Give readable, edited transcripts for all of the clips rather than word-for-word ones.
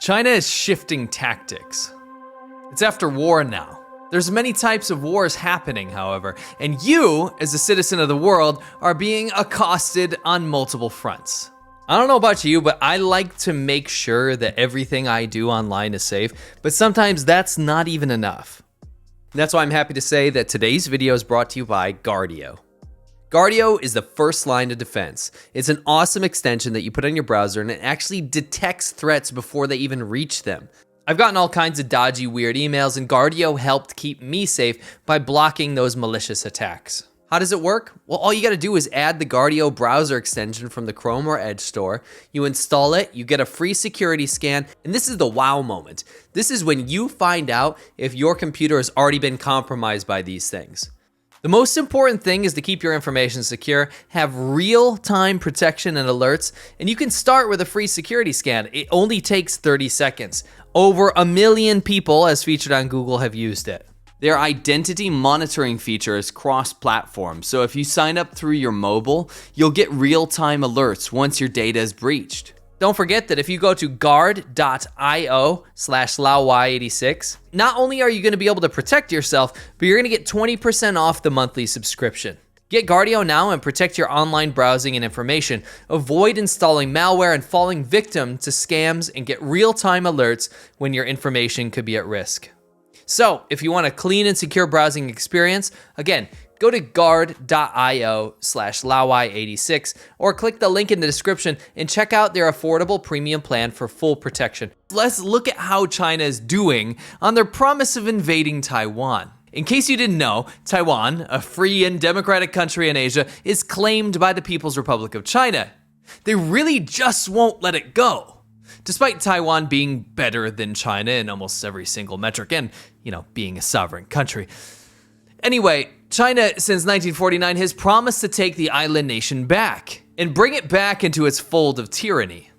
China is shifting tactics. It's after war now. There's many types of wars happening, however, and you, as a citizen of the world, are being accosted on multiple fronts. I don't know about you, but I like to make sure that everything I do online is safe, but sometimes that's not even enough. And that's why I'm happy to say that today's video is brought to you by Guardio. Guardio is the first line of defense. It's an awesome extension that you put on your browser and it actually detects threats before they even reach them. I've gotten all kinds of dodgy, weird emails, and Guardio helped keep me safe by blocking those malicious attacks. How does it work? Well, all you gotta do is add the Guardio browser extension from the Chrome or Edge store. You install it, you get a free security scan, and this is the wow moment. This is when you find out if your computer has already been compromised by these things. The most important thing is to keep your information secure, have real-time protection and alerts, and you can start with a free security scan. It only takes 30 seconds. Over 1 million people, as featured on Google, have used it. Their identity monitoring feature is cross-platform, so if you sign up through your mobile, you'll get real-time alerts once your data is breached. Don't forget that if you go to guard.io/Laowinner86, not only are you going to be able to protect yourself, but you're going to get 20% off the monthly subscription. Get Guardio now and protect your online browsing and information. Avoid installing malware and falling victim to scams, and get real-time alerts when your information could be at risk. So, if you want a clean and secure browsing experience, again, go to guard.io/Laowinner86 or click the link in the description and check out their affordable premium plan for full protection. Let's look at how China is doing on their promise of invading Taiwan. In case you didn't know, Taiwan, a free and democratic country in Asia, is claimed by the People's Republic of China. They really just won't let it go. Despite Taiwan being better than China in almost every single metric and, being a sovereign country. Anyway, China, since 1949, has promised to take the island nation back and bring it back into its fold of tyranny.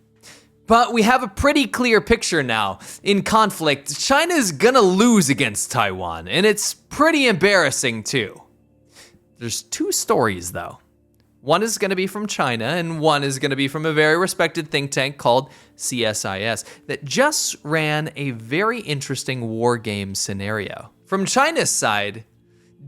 But we have a pretty clear picture now. In conflict, China's gonna lose against Taiwan, and it's pretty embarrassing too. There's two stories though. One is gonna be from China, and one is gonna be from a very respected think tank called CSIS that just ran a very interesting war game scenario. From China's side,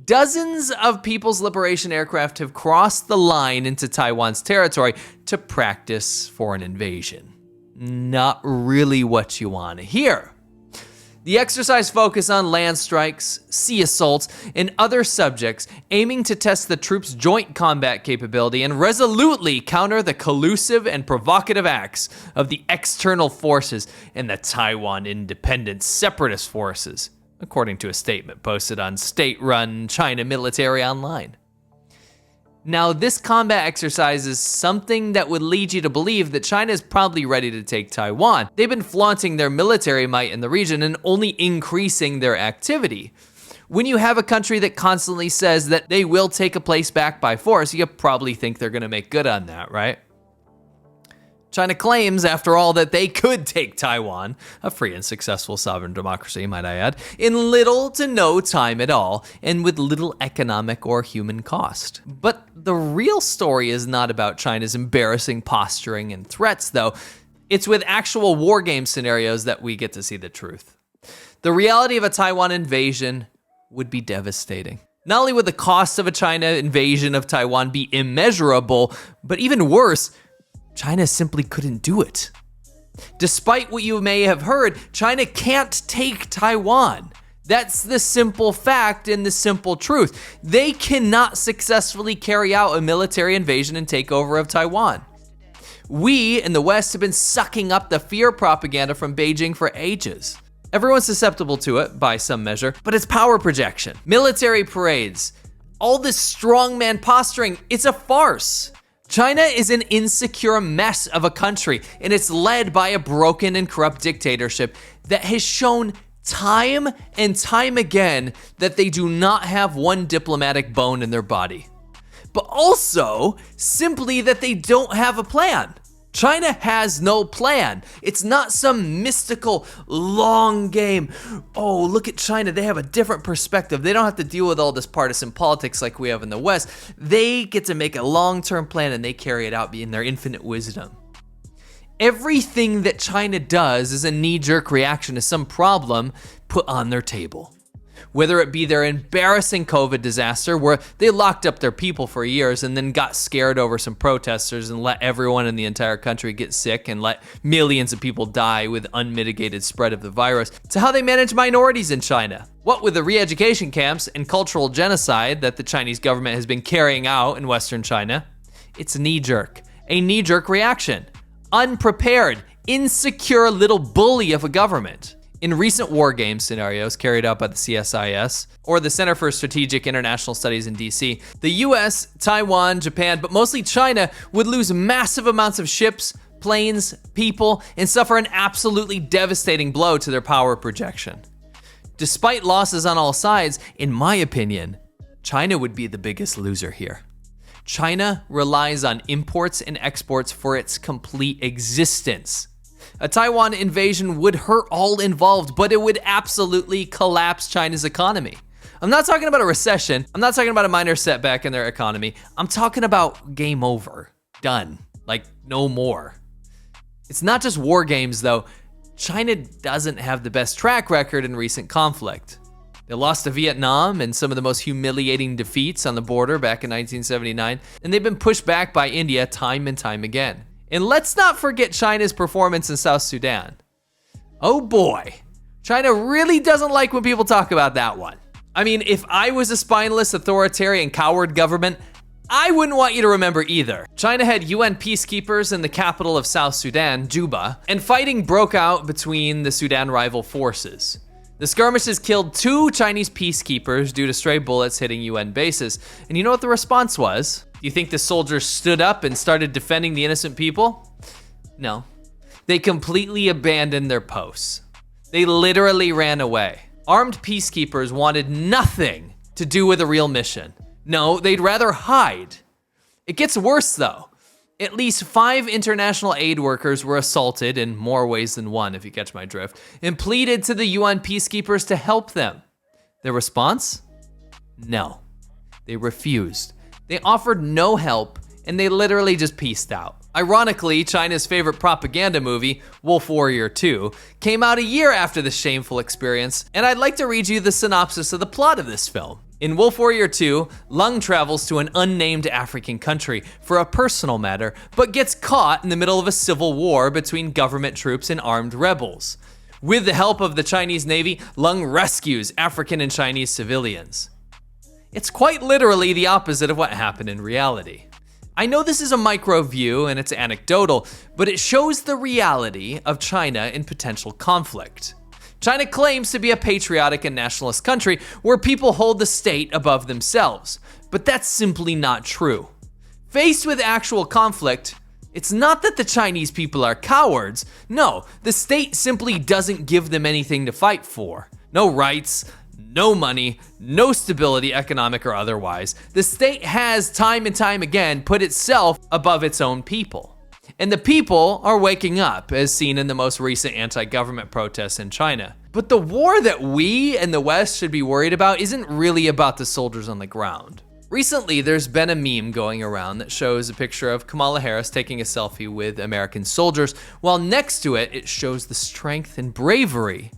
dozens of People's Liberation aircraft have crossed the line into Taiwan's territory to practice for an invasion. Not really what you want to hear. The exercise focused on land strikes, sea assaults, and other subjects, aiming to test the troops' joint combat capability and resolutely counter the collusive and provocative acts of the external forces and the Taiwan Independent Separatist Forces, according to a statement posted on state-run China Military Online. Now, this combat exercise is something that would lead you to believe that China is probably ready to take Taiwan. They've been flaunting their military might in the region and only increasing their activity. When you have a country that constantly says that they will take a place back by force, you probably think they're gonna make good on that, right? China claims, after all, that they could take Taiwan, a free and successful sovereign democracy, might I add, in little to no time at all, and with little economic or human cost. But the real story is not about China's embarrassing posturing and threats, though. It's with actual war game scenarios that we get to see the truth. The reality of a Taiwan invasion would be devastating. Not only would the cost of a China invasion of Taiwan be immeasurable, but even worse, China simply couldn't do it. Despite what you may have heard, China can't take Taiwan. That's the simple fact and the simple truth. They cannot successfully carry out a military invasion and takeover of Taiwan. We in the West have been sucking up the fear propaganda from Beijing for ages. Everyone's susceptible to it by some measure, but it's power projection, military parades, all this strongman posturing, it's a farce. China is an insecure mess of a country, and it's led by a broken and corrupt dictatorship that has shown time and time again that they do not have one diplomatic bone in their body, but also simply that they don't have a plan. China has no plan. It's not some mystical long game. Oh, look at China. They have a different perspective. They don't have to deal with all this partisan politics like we have in the West. They get to make a long-term plan and they carry it out in their infinite wisdom. Everything that China does is a knee-jerk reaction to some problem put on their table. Whether it be their embarrassing COVID disaster, where they locked up their people for years and then got scared over some protesters and let everyone in the entire country get sick and let millions of people die with unmitigated spread of the virus, to how they manage minorities in China. What with the re-education camps and cultural genocide that the Chinese government has been carrying out in Western China, it's a knee-jerk reaction. Unprepared, insecure little bully of a government. In recent war game scenarios carried out by the CSIS, or the Center for Strategic International Studies in DC, the US, Taiwan, Japan, but mostly China would lose massive amounts of ships, planes, people, and suffer an absolutely devastating blow to their power projection. Despite losses on all sides, in my opinion, China would be the biggest loser here. China relies on imports and exports for its complete existence. A Taiwan invasion would hurt all involved, but it would absolutely collapse China's economy. I'm not talking about a recession. I'm not talking about a minor setback in their economy. I'm talking about game over. Done. Like, no more. It's not just war games, though. China doesn't have the best track record in recent conflict. They lost to Vietnam in some of the most humiliating defeats on the border back in 1979, and they've been pushed back by India time and time again. And let's not forget China's performance in South Sudan. Oh boy, China really doesn't like when people talk about that one. I mean, if I was a spineless, authoritarian, coward government, I wouldn't want you to remember either. China had UN peacekeepers in the capital of South Sudan, Juba, and fighting broke out between the Sudan rival forces. The skirmishes killed 2 Chinese peacekeepers due to stray bullets hitting UN bases. And you know what the response was? Do you think the soldiers stood up and started defending the innocent people? No. They completely abandoned their posts. They literally ran away. Armed peacekeepers wanted nothing to do with a real mission. No, they'd rather hide. It gets worse though. At least 5 international aid workers were assaulted in more ways than one, if you catch my drift, and pleaded to the UN peacekeepers to help them. Their response? No. They refused. They offered no help, and they literally just peaced out. Ironically, China's favorite propaganda movie, Wolf Warrior 2, came out a year after this shameful experience, and I'd like to read you the synopsis of the plot of this film. In Wolf Warrior 2, Lung travels to an unnamed African country for a personal matter, but gets caught in the middle of a civil war between government troops and armed rebels. With the help of the Chinese Navy, Lung rescues African and Chinese civilians. It's quite literally the opposite of what happened in reality. I know this is a micro view and it's anecdotal, but it shows the reality of China in potential conflict. China claims to be a patriotic and nationalist country where people hold the state above themselves, but that's simply not true. Faced with actual conflict, it's not that the Chinese people are cowards. No, the state simply doesn't give them anything to fight for. No rights, no money, no stability, economic or otherwise. The state has time and time again put itself above its own people. And the people are waking up, as seen in the most recent anti-government protests in China. But the war that we and the West should be worried about isn't really about the soldiers on the ground. Recently, there's been a meme going around that shows a picture of Kamala Harris taking a selfie with American soldiers, while next to it, it shows the strength and bravery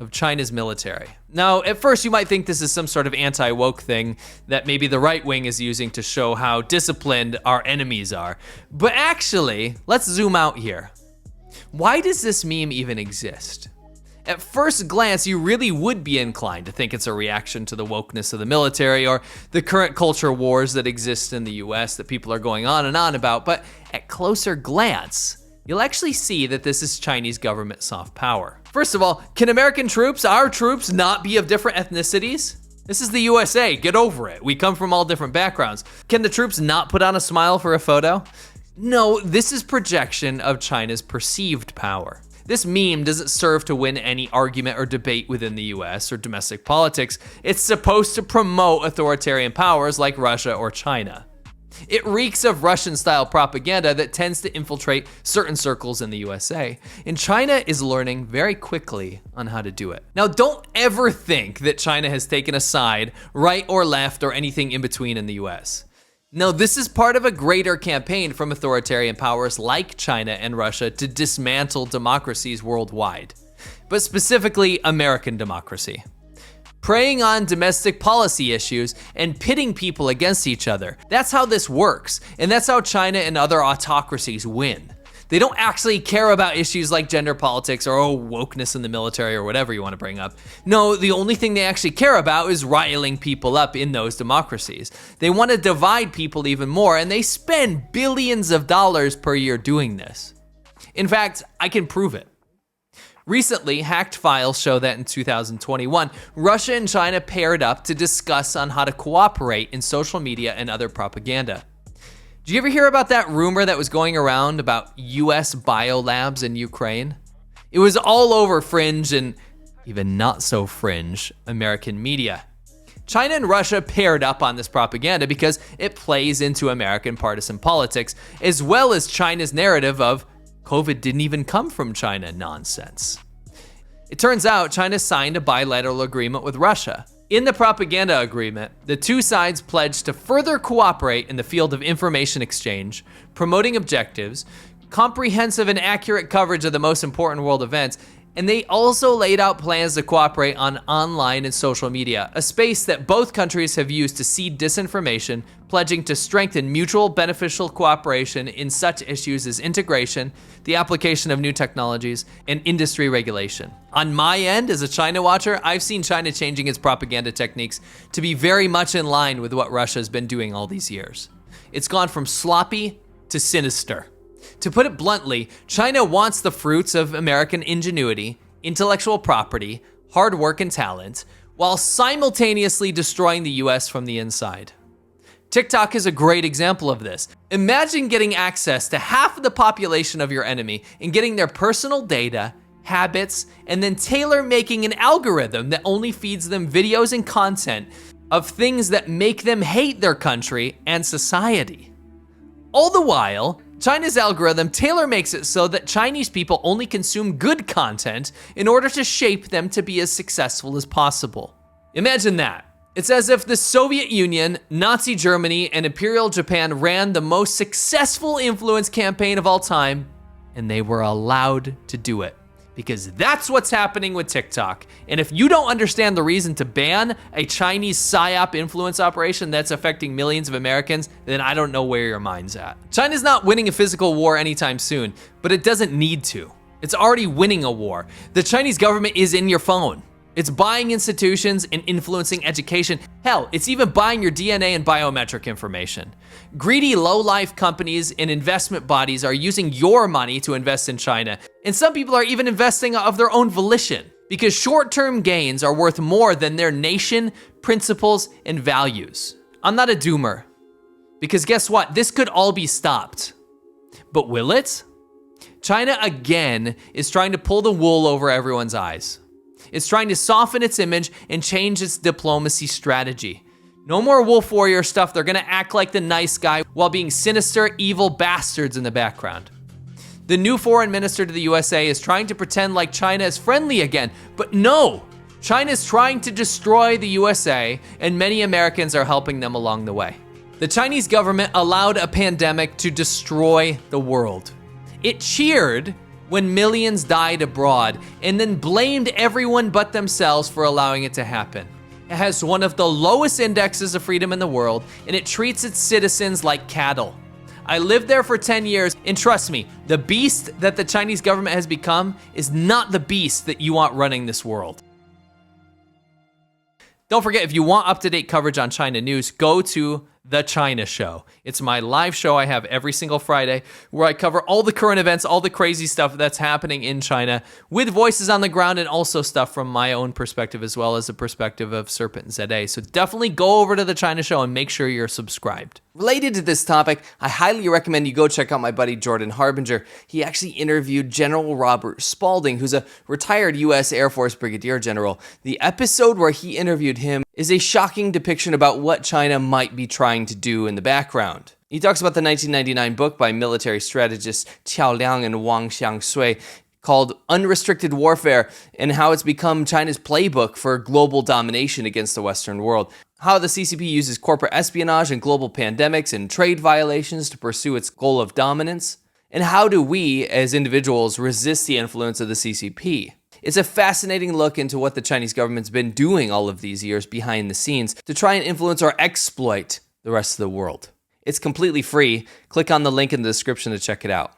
of China's military. Now, at first you might think this is some sort of anti-woke thing that maybe the right wing is using to show how disciplined our enemies are. But actually, let's zoom out here. Why does this meme even exist? At first glance, you really would be inclined to think it's a reaction to the wokeness of the military or the current culture wars that exist in the US that people are going on and on about, but at closer glance, you'll actually see that this is Chinese government soft power. First of all, can American troops, our troops, not be of different ethnicities? This is the USA, get over it. We come from all different backgrounds. Can the troops not put on a smile for a photo? No, this is projection of China's perceived power. This meme doesn't serve to win any argument or debate within the US or domestic politics. It's supposed to promote authoritarian powers like Russia or China. It reeks of Russian-style propaganda that tends to infiltrate certain circles in the USA, and China is learning very quickly on how to do it. Now, don't ever think that China has taken a side, right or left or anything in between in the US. No, this is part of a greater campaign from authoritarian powers like China and Russia to dismantle democracies worldwide, but specifically American democracy. Preying on domestic policy issues and pitting people against each other. That's how this works, and that's how China and other autocracies win. They don't actually care about issues like gender politics or wokeness in the military or whatever you want to bring up. No, the only thing they actually care about is riling people up in those democracies. They want to divide people even more, and they spend billions of dollars per year doing this. In fact, I can prove it. Recently, hacked files show that in 2021, Russia and China paired up to discuss on how to cooperate in social media and other propaganda. Did you ever hear about that rumor that was going around about US biolabs in Ukraine? It was all over fringe and even not so fringe American media. China and Russia paired up on this propaganda because it plays into American partisan politics, as well as China's narrative of COVID didn't even come from China nonsense. It turns out China signed a bilateral agreement with Russia. In the propaganda agreement, the two sides pledged to further cooperate in the field of information exchange, promoting objectives, comprehensive and accurate coverage of the most important world events, and they also laid out plans to cooperate on online and social media, a space that both countries have used to seed disinformation, pledging to strengthen mutual beneficial cooperation in such issues as integration, the application of new technologies, and industry regulation. On my end, as a China watcher, I've seen China changing its propaganda techniques to be very much in line with what Russia has been doing all these years. It's gone from sloppy to sinister. To put it bluntly, China wants the fruits of American ingenuity, intellectual property, hard work, and talent, while simultaneously destroying the US from the inside. TikTok is a great example of this. Imagine getting access to half of the population of your enemy and getting their personal data, habits, and then tailor-making an algorithm that only feeds them videos and content of things that make them hate their country and society. All the while, China's algorithm tailor-makes it so that Chinese people only consume good content in order to shape them to be as successful as possible. Imagine that. It's as if the Soviet Union, Nazi Germany, and Imperial Japan ran the most successful influence campaign of all time, and they were allowed to do it. Because that's what's happening with TikTok. And if you don't understand the reason to ban a Chinese PSYOP influence operation that's affecting millions of Americans, then I don't know where your mind's at. China's not winning a physical war anytime soon, but it doesn't need to. It's already winning a war. The Chinese government is in your phone. It's buying institutions and influencing education. Hell, it's even buying your DNA and biometric information. Greedy low-life companies and investment bodies are using your money to invest in China. And some people are even investing of their own volition because short-term gains are worth more than their nation, principles, and values. I'm not a doomer because guess what? This could all be stopped. But will it? China again is trying to pull the wool over everyone's eyes. It's trying to soften its image and change its diplomacy strategy. No more wolf warrior stuff. They're gonna act like the nice guy while being sinister, evil bastards in the background. The new foreign minister to the USA is trying to pretend like China is friendly again, but no! China is trying to destroy the USA, and many Americans are helping them along the way. The Chinese government allowed a pandemic to destroy the world. It cheered when millions died abroad, and then blamed everyone but themselves for allowing it to happen. It has one of the lowest indexes of freedom in the world, and it treats its citizens like cattle. I lived there for 10 years, and trust me, the beast that the Chinese government has become is not the beast that you want running this world. Don't forget, if you want up-to-date coverage on China news, go to The China Show. It's my live show I have every single Friday where I cover all the current events, all the crazy stuff that's happening in China with voices on the ground and also stuff from my own perspective as well as the perspective of Serpent ZA. So definitely go over to The China Show and make sure you're subscribed. Related to this topic, I highly recommend you go check out my buddy Jordan Harbinger. He actually interviewed General Robert Spalding, who's a retired U.S. Air Force Brigadier General. The episode where he interviewed him is a shocking depiction about what China might be trying to do in the background. He talks about the 1999 book by military strategists Qiao Liang and Wang Xiangsui called Unrestricted Warfare and how it's become China's playbook for global domination against the Western world. how the CCP uses corporate espionage and global pandemics and trade violations to pursue its goal of dominance, and how do we, as individuals, resist the influence of the CCP. It's a fascinating look into what the Chinese government's been doing all of these years behind the scenes to try and influence or exploit the rest of the world. It's completely free. Click on the link in the description to check it out.